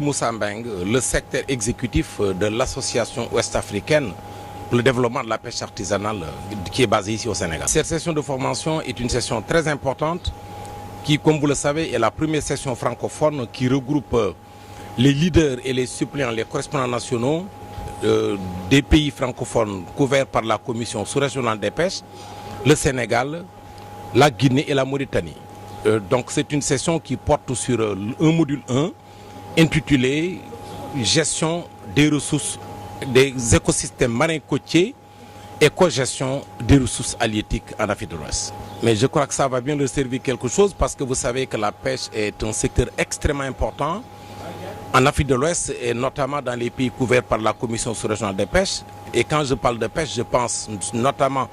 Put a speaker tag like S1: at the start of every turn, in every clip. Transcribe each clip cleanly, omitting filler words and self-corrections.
S1: Moussa Mbeng, le secrétaire exécutif de l'association ouest-africaine pour le développement de la pêche artisanale qui est basée ici au Sénégal. Cette session de formation est une session très importante qui, comme vous le savez, est la première session francophone qui regroupe les leaders et les suppléants, les correspondants nationaux des pays francophones couverts par la Commission sous-régionale des pêches, le Sénégal, la Guinée et la Mauritanie. Donc c'est une session qui porte sur un module 1 intitulé Gestion des ressources des écosystèmes marins côtiers et co-gestion des ressources halieutiques en Afrique de l'Ouest. Mais je crois que ça va bien leur servir quelque chose parce que vous savez que la pêche est un secteur extrêmement important en Afrique de l'Ouest et notamment dans les pays couverts par la Commission sous-régionale des pêches. Et quand je parle de pêche, je pense notamment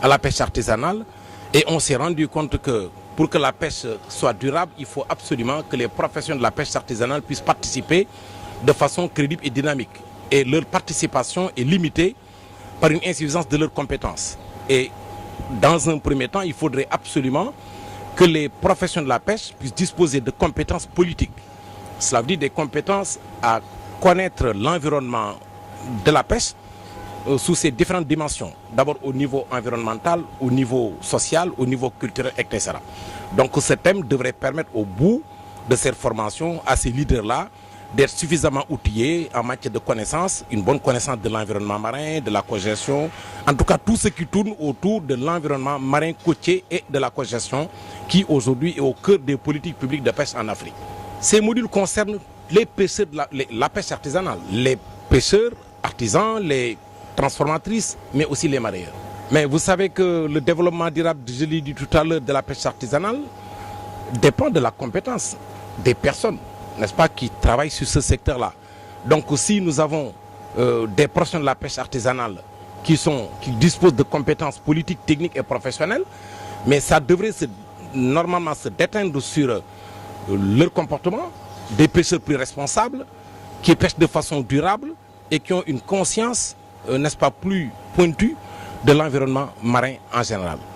S1: à la pêche artisanale. Et on s'est rendu compte que pour que la pêche soit durable, il faut absolument que les professionnels de la pêche artisanale puissent participer de façon crédible et dynamique. Et leur participation est limitée par une insuffisance de leurs compétences. Et dans un premier temps, il faudrait absolument que les professionnels de la pêche puissent disposer de compétences politiques. Cela veut dire des compétences à connaître l'environnement de la pêche sous ses différentes dimensions. D'abord au niveau environnemental, au niveau social, au niveau culturel, etc. Donc ce thème devrait permettre au bout de cette formation à ces leaders-là d'être suffisamment outillés en matière de connaissances, une bonne connaissance de l'environnement marin, de la cogestion, en tout cas tout ce qui tourne autour de l'environnement marin côtier et de la cogestion qui aujourd'hui est au cœur des politiques publiques de pêche en Afrique. Ces modules concernent les pêcheurs de la pêche artisanale, les pêcheurs artisans, les transformatrices, mais aussi les mareyeurs. Mais vous savez que le développement durable, je l'ai dit tout à l'heure, de la pêche artisanale dépend de la compétence des personnes, n'est-ce pas, qui travaillent sur ce secteur-là. Donc si nous avons des professionnels de la pêche artisanale qui disposent de compétences politiques, techniques et professionnelles, mais ça devrait normalement se déteindre sur leur comportement, des pêcheurs plus responsables, qui pêchent de façon durable et qui ont une conscience, n'est-ce pas, plus pointue de l'environnement marin en général.